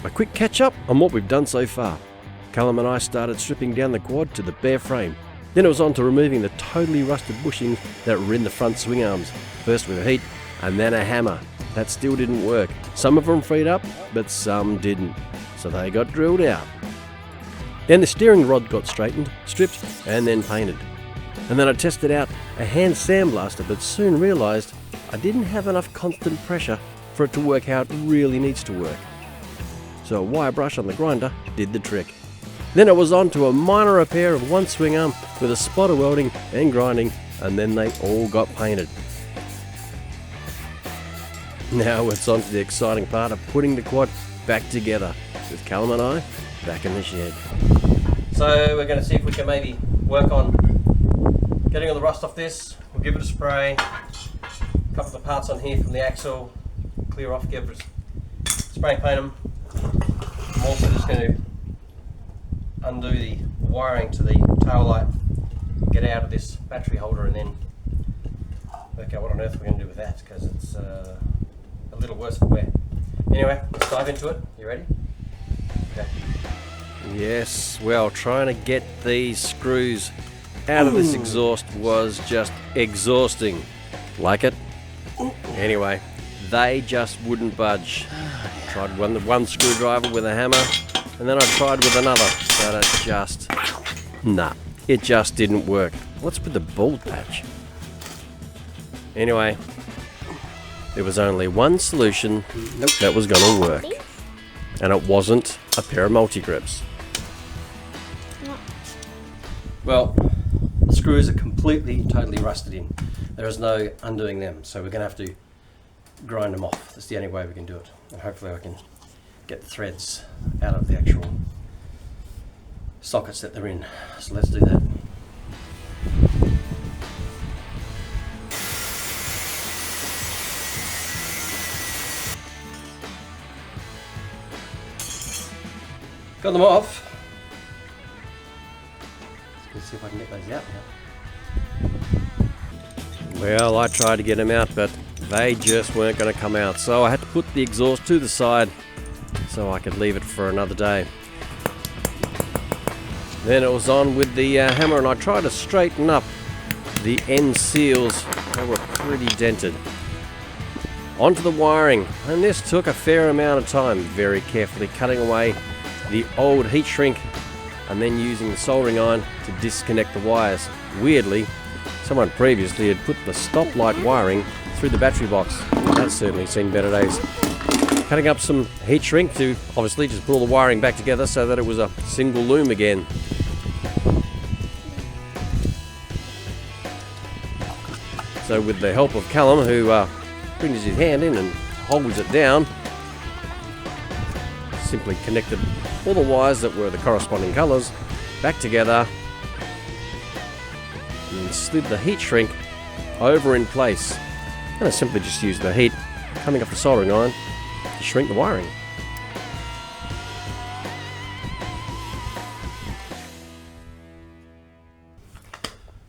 A quick catch up on what we've done so far. Callum and I started stripping down the quad to the bare frame. Then it was on to removing the totally rusted bushings that were in the front swing arms. First with a heat and then a hammer. That still didn't work. Some of them freed up, but some didn't. So they got drilled out. Then the steering rod got straightened, stripped and then painted. And then I tested out a hand sandblaster, but soon realised I didn't have enough constant pressure for it to work how it really needs to work. So a wire brush on the grinder did the trick. Then it was on to a minor repair of one swing arm with a spot of welding and grinding, and then they all got painted. Now it's on to the exciting part of putting the quad back together, with Callum and I back in the shed. So we're going to see if we can maybe work on getting all the rust off this. We'll give it a spray, a couple of the parts on here from the axle, clear off, give it a spray paint them. I'm also just going to undo the wiring to the tail light, get out of this battery holder, and then work out what on earth we're going to do with that, because it's a little worse for wear. Anyway, let's dive into it. You ready? Okay. Yes, well, trying to get these screws out of this exhaust was just exhausting. Like it? Anyway, they just wouldn't budge. Tried one screwdriver with a hammer, and then I tried with another, but it just didn't work. What's with the bald patch? Anyway, there was only one solution that was going to work, and it wasn't a pair of multi-grips. Well, the screws are completely, totally rusted in. There is no undoing them, so we're going to have to grind them off. That's the only way we can do it, and hopefully I can get the threads out of the actual sockets that they're in. So let's do that. Got them off. Let's see if I can get those out now. Well, I tried to get them out, but they just weren't going to come out, so I had to put the exhaust to the side so I could leave it for another day. Then it was on with the hammer, and I tried to straighten up the end seals. They were pretty dented. Onto the wiring, and this took a fair amount of time, very carefully cutting away the old heat shrink and then using the soldering iron to disconnect the wires. Weirdly, someone previously had put the stoplight wiring through the battery box. That's certainly seen better days. Cutting up some heat shrink to obviously just put all the wiring back together so that it was a single loom again. So with the help of Callum, who brings his hand in and holds it down, simply connected all the wires that were the corresponding colours back together and then slid the heat shrink over in place. And I simply just used the heat coming off the soldering iron to shrink the wiring.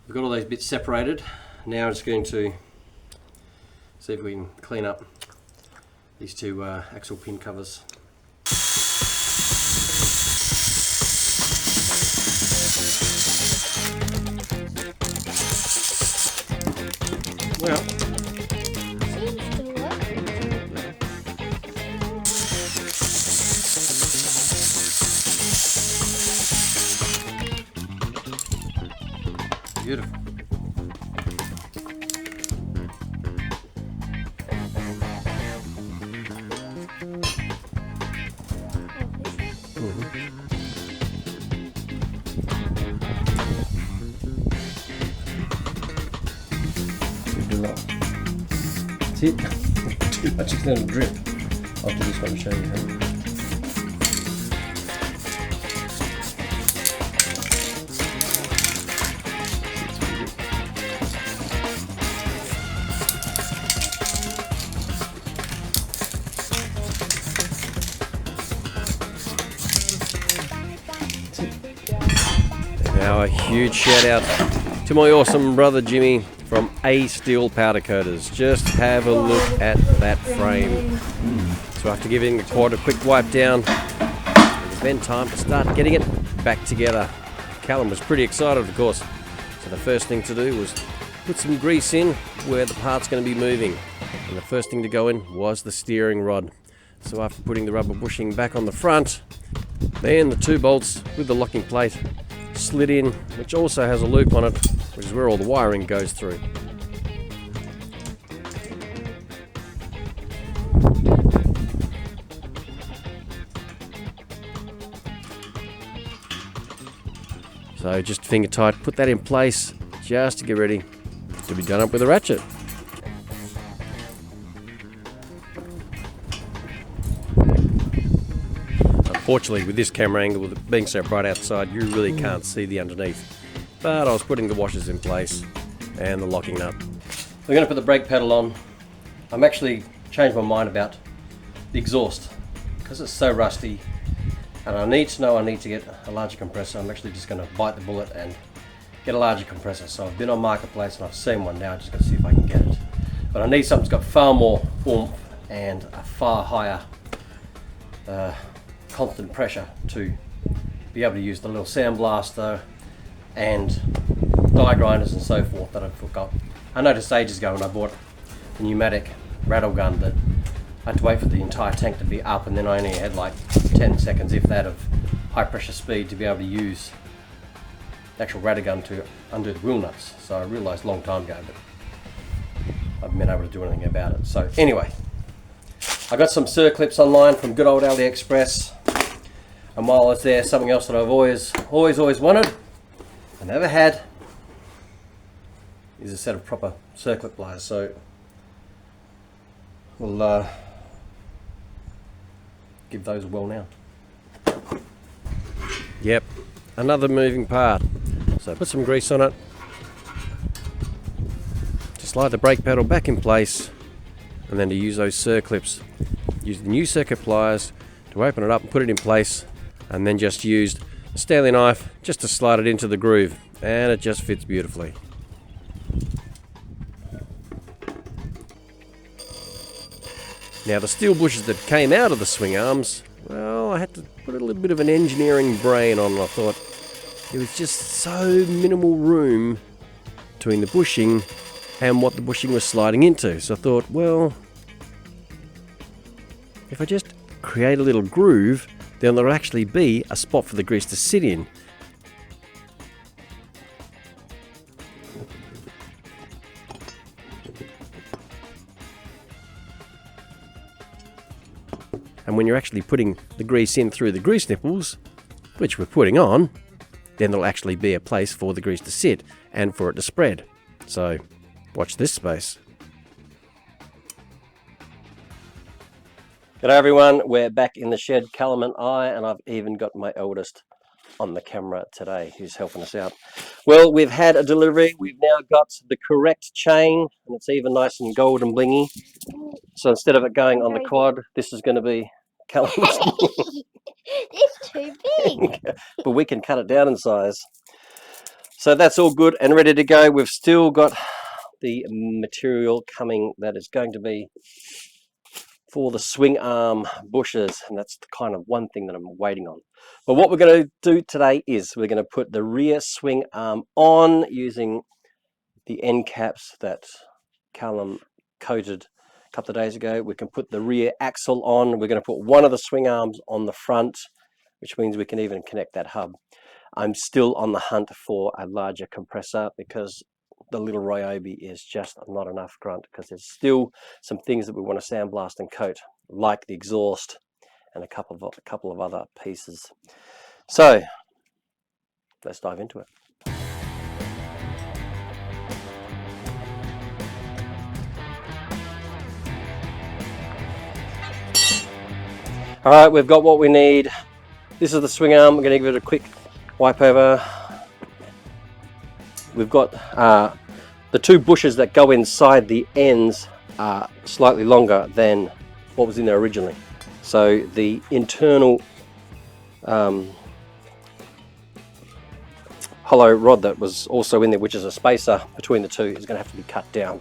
We've got all those bits separated. Now I'm just going to see if we can clean up these two axle pin covers. Well, beautiful. That's it. Too much is going to drip. I'll do this one to show you how. Now a huge shout out to my awesome brother Jimmy from ASTEEL Powdercoaters. Just have a look at that frame. So after giving the quad a quick wipe down, then time to start getting it back together. Callum was pretty excited, of course. So the first thing to do was put some grease in where the part's going to be moving. And the first thing to go in was the steering rod. So after putting the rubber bushing back on the front, then the 2 bolts with the locking plate slid in, which also has a loop on it, which is where all the wiring goes through. So just finger tight, put that in place just to get ready to be done up with a ratchet. Unfortunately, with this camera angle, with it being so bright outside, you really can't see the underneath. But I was putting the washers in place and the locking nut. We're going to put the brake pedal on. I'm actually changed my mind about the exhaust because it's so rusty, and I need to get a larger compressor. I'm actually just going to bite the bullet and get a larger compressor. So I've been on Marketplace and I've seen one now. I'm just going to see if I can get it. But I need something that's got far more oomph and a far higher constant pressure to be able to use the little sandblaster and die grinders and so forth that I forgot. I noticed ages ago when I bought the pneumatic rattle gun that I had to wait for the entire tank to be up, and then I only had like 10 seconds, if that, of high pressure speed to be able to use the actual rattle gun to undo the wheel nuts. So I realised a long time ago, but I haven't been able to do anything about it. So anyway, I got some circlips online from good old AliExpress. And while I was there, something else that I've always wanted, I never had, is a set of proper circlip pliers. So we'll give those a whirl now. Yep, another moving part. So put some grease on it. Just slide the brake pedal back in place, and then to use those circlips, use the new circuit pliers to open it up and put it in place. And then just used a Stanley knife just to slide it into the groove, and it just fits beautifully. Now the steel bushes that came out of the swing arms, well, I had to put a little bit of an engineering brain on. I thought there was just so minimal room between the bushing and what the bushing was sliding into. So I thought, well, if I just create a little groove, then there'll actually be a spot for the grease to sit in. And when you're actually putting the grease in through the grease nipples, which we're putting on, then there'll actually be a place for the grease to sit and for it to spread. So watch this space. G'day everyone, we're back in the shed, Callum and I've even got my eldest on the camera today who's helping us out. Well, we've had a delivery. We've now got the correct chain, and it's even nice and gold and blingy. So instead of it going on the quad, this is going to be Callum's. It's too big. But we can cut it down in size. So that's all good and ready to go. We've still got the material coming that is going to be for the swing arm bushes, and that's the kind of one thing that I'm waiting on. But what we're going to do today is we're going to put the rear swing arm on using the end caps that Callum coated a couple of days ago. We can put the rear axle on. We're going to put one of the swing arms on the front, which means we can even connect that hub. I'm still on the hunt for a larger compressor because the little Ryobi is just not enough grunt, because there's still some things that we want to sandblast and coat, like the exhaust and a couple of other pieces. So let's dive into it. All right, we've got what we need. This is the swing arm. We're going to give it a quick wipe over. We've got the two bushes that go inside the ends are slightly longer than what was in there originally. So the internal hollow rod that was also in there, which is a spacer between the two, is going to have to be cut down.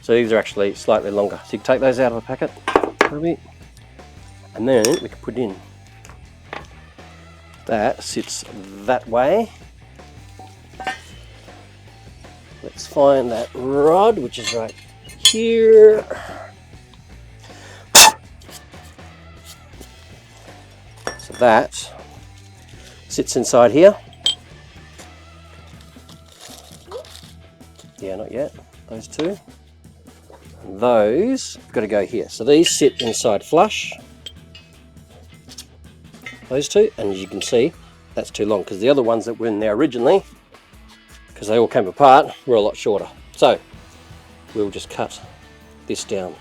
So these are actually slightly longer. So you can take those out of the packet, and then we can put in That sits that way. Let's find that rod, which is right here. So that sits inside here. Yeah, not yet. Those two. And those have got to go here. So these sit inside flush. Those two, and as you can see, that's too long because the other ones that were in there originally, because they all came apart, were a lot shorter. So we'll just cut this down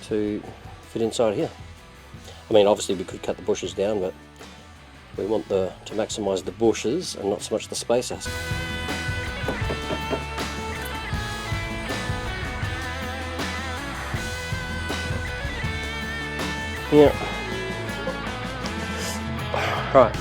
to fit inside here. I mean, obviously we could cut the bushes down, but we want to maximise the bushes and not so much the spacers. Yeah. Right.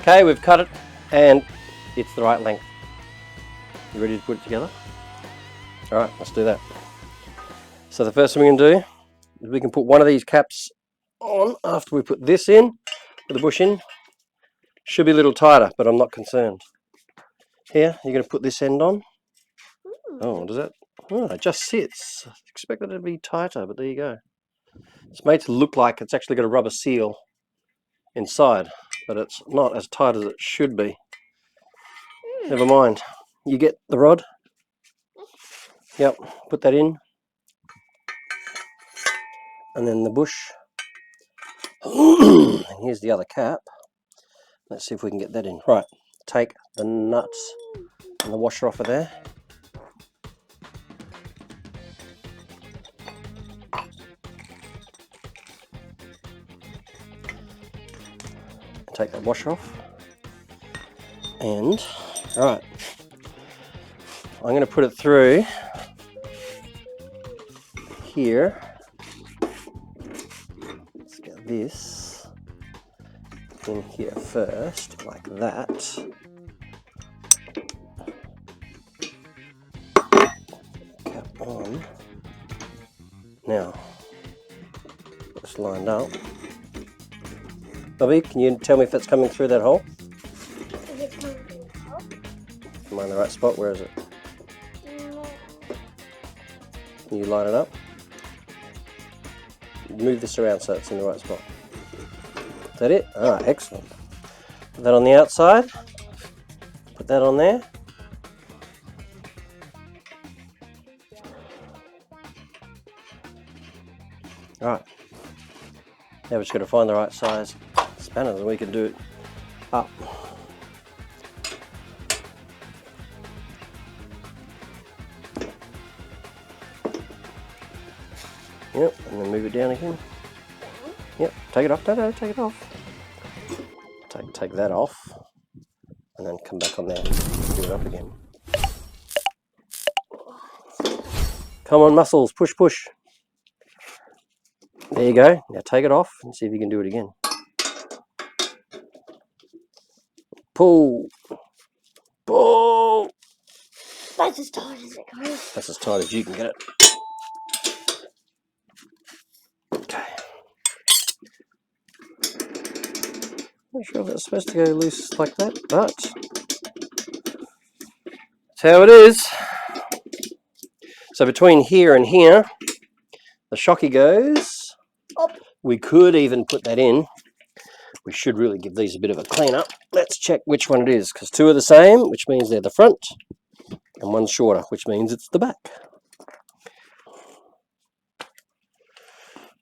Okay, we've cut it and it's the right length. You ready to put it together? Alright, let's do that. So the first thing we can do is we can put one of these caps on after we put this in, with the bush in. Should be a little tighter, but I'm not concerned. Here, you're going to put this end on. Oh, does that? Oh, it just sits. I expected it to be tighter, but there you go. It's made to look like it's actually got a rubber seal inside, but it's not as tight as it should be. Never mind. You get the rod? Yep, put that in. And then the bush. And here's the other cap. Let's see if we can get that in. Right, take the nuts and the washer off of there. Take that washer off. And, right, I'm going to put it through here. Let's get this in here first, like that. Cap on. Now, it's lined up. Bobby, can you tell me if it's coming through that hole? Is it coming through the hole? Am I in the right spot? Where is it? No. Can you line it up? Move this around so it's in the right spot. Is that it? Ah, excellent. Put that on the outside. Put that on there. Right. Now we're just going to find the right size spanner and we can do it up. Yep, and then move it down again. Yep, take it off. No, take it off. Take that off, and then come back on there. Do it up again. Come on, muscles, push, push. There you go. Now take it off and see if you can do it again. Pull, pull. That's as tight as it goes. That's as tight as you can get it. Okay. Not sure if it's supposed to go loose like that, but that's how it is. So between here and here, the shocky goes. Up. We could even put that in. We should really give these a bit of a clean up. Let's check which one it is, because two are the same, which means they're the front, and one's shorter, which means it's the back.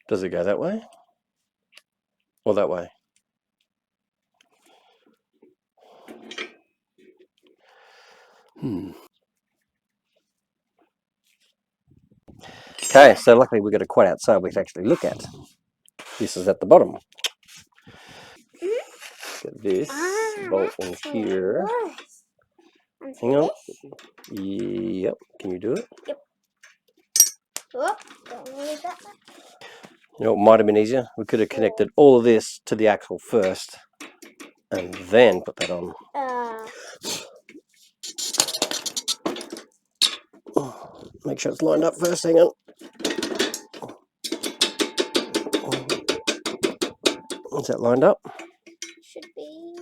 Does it go that way? Or that way? Okay, so luckily we've got a quad outside we can actually look at. This is at the bottom. Get this. bolt in here. Hang on. Yep. Can you do it? Yep. Oh, don't leave that back. You know, it might have been easier. We could have connected all of this to the axle first, and then put that on. Make sure it's lined up first. Hang on. Is that lined up? Should be.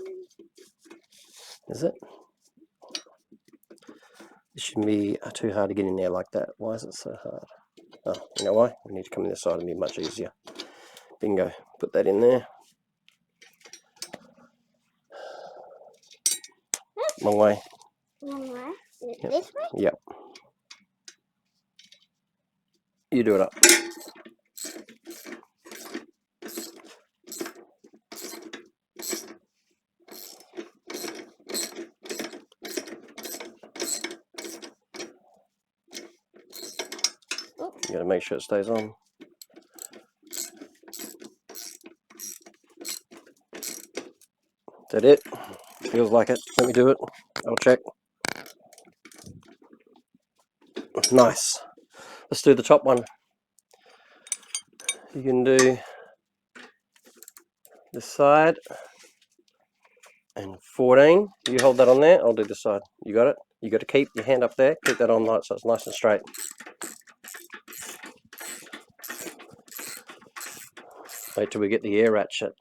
Is it? It shouldn't be too hard to get in there like that. Why is it so hard? Oh, you know why? We need to come in this side and be much easier. Bingo. Put that in there. Long way. Long way. Yep. This way? Yep. You do it up. You gotta make sure it stays on. Is that it? Feels like it. Let me do it. I'll check. Nice. Let's do the top one. You can do this side and 14. You hold that on there. I'll do this side. You got it? You got to keep your hand up there. Keep that on light so it's nice and straight. Wait till we get the air ratchet.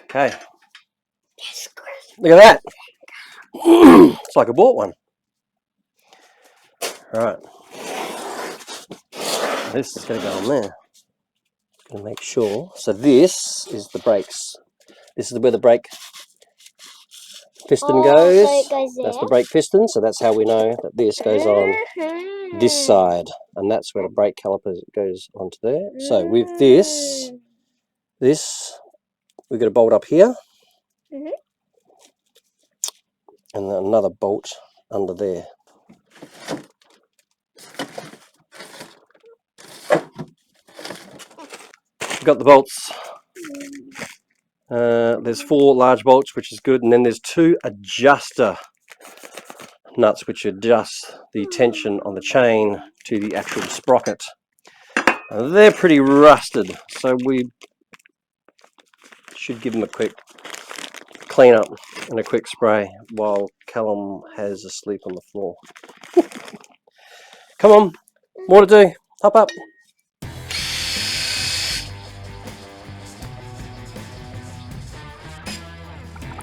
Okay. Look at that. It's like I bought one. Alright. This is going to go on there. Going to make sure. So this is the brakes. This is where the brake piston goes. So it goes there. That's the brake piston. So that's how we know that this goes on this side. And that's where the brake caliper goes onto there. So with this, we've got a bolt up here. And then another bolt under there. We've got the bolts. There's 4 large bolts, which is good, and then there's 2 adjuster nuts, which adjust the tension on the chain to the actual sprocket. They're pretty rusted, so we should give them a quick clean up and a quick spray while Callum has asleep on the floor. Come on, more to do. Hop up.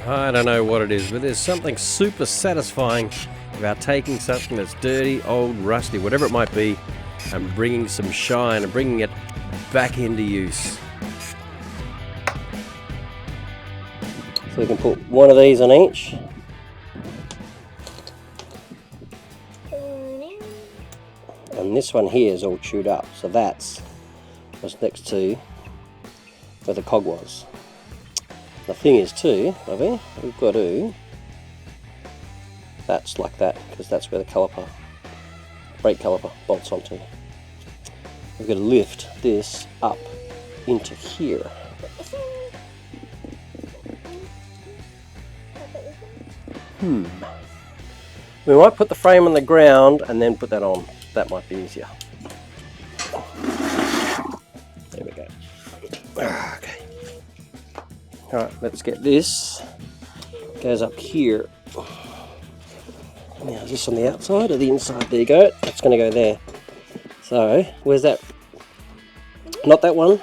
I don't know what it is, but there's something super satisfying about taking something that's dirty, old, rusty, whatever it might be, and bringing some shine and bringing it back into use. So we can put one of these on each. And this one here is all chewed up, so that's what's next to where the cog was. The thing is too, Lovey, we've got to, that's like that, because that's where the caliper, brake caliper bolts onto. We've got to lift this up into here. We might put the frame on the ground and then put that on. That might be easier. There we go. Okay. Alright, let's get this. Goes up here. Now, is this on the outside or the inside? There you go. It's going to go there. So, where's that? Not that one.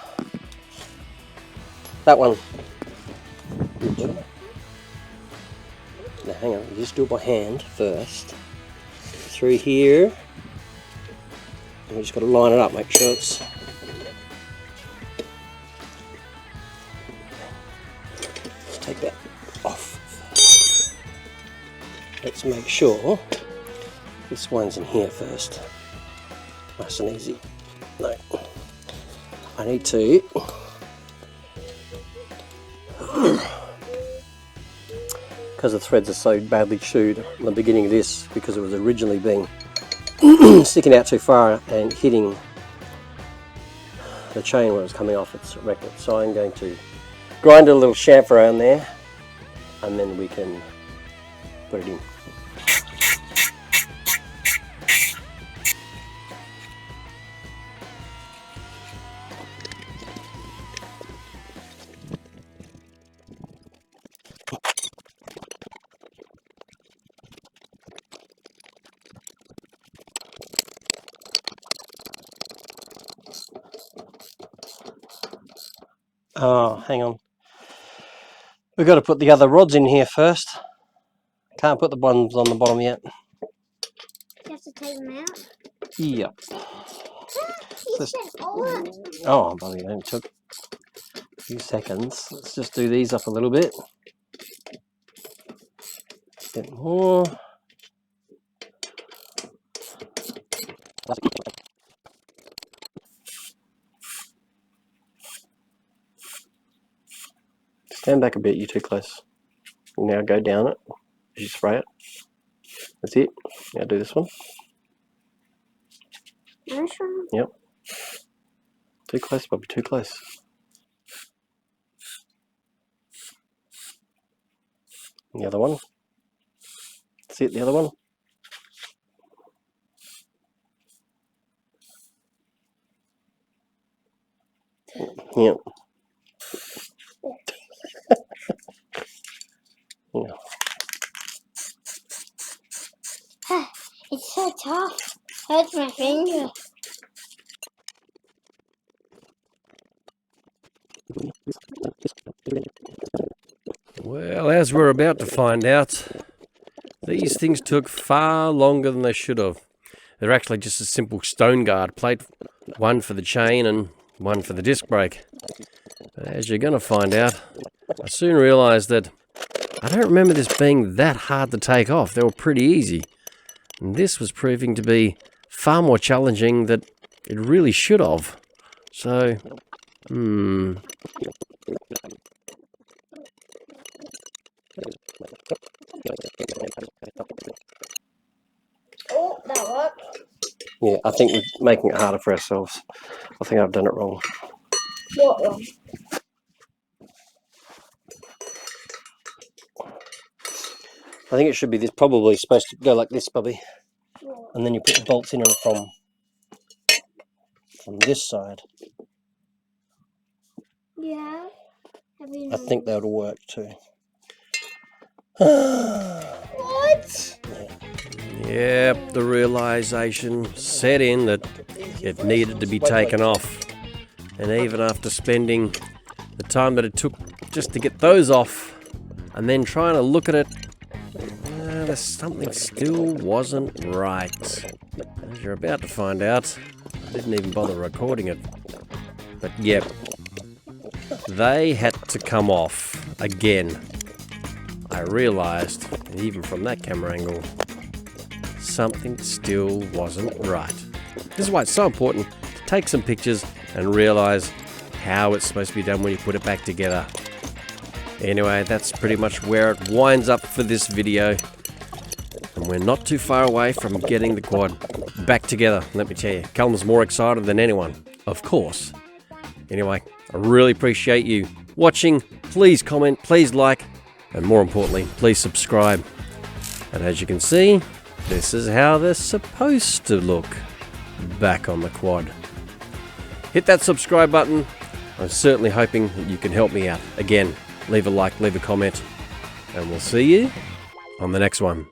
That one. Now, hang on. Just do it by hand first. Through here. And we just got to line it up. Make sure it's... Take that off. Let's make sure this one's in here first. Nice and easy. No, I need to because the threads are so badly chewed in the beginning of this, because it was originally being sticking out too far and hitting the chain when it was coming off, it's wrecked it. So I'm going to grind a little chamfer on there, and then we can put it in. Oh, hang on. We've got to put the other rods in here first. Can't put the ones on the bottom yet. You have to take them out? Yep. Oh, oh, buddy, it only took a few seconds. Let's just do these up a little bit. A bit more. Stand back a bit, you're too close. Now go down it as you spray it. That's it. Now do this one. this one? Yep. Too close, Bobby, too close. The other one. That's it, the other one. Yep. Yeah. It's so tough. Hurts my finger. Well, as we're about to find out, these things took far longer than they should have. They're actually just a simple stone guard plate, one for the chain and one for the disc brake. But as you're going to find out, I soon realised that I don't remember this being that hard to take off. They were pretty easy. And this was proving to be far more challenging than it really should have. So, Oh, that worked. yeah, I think we're making it harder for ourselves. I think I've done it wrong. What wrong? I think it should be this, probably supposed to go like this, Bobby. And then you put the bolts in and from this side. Yeah. I think that would work too. What? Yep, the realization set in that it needed to be taken off. And even after spending the time that it took just to get those off, and then trying to look at it, there's something still wasn't right. As you're about to find out, I didn't even bother recording it. But yep, they had to come off again. I realized, even from that camera angle, something still wasn't right. This is why it's so important to take some pictures and realize how it's supposed to be done when you put it back together. Anyway, that's pretty much where it winds up for this video. And we're not too far away from getting the quad back together, let me tell you. Callum's more excited than anyone, of course. Anyway, I really appreciate you watching. Please comment, please like, and more importantly, please subscribe. And as you can see, this is how they're supposed to look back on the quad. Hit that subscribe button. I'm certainly hoping that you can help me out. Again, leave a like, leave a comment, and we'll see you on the next one.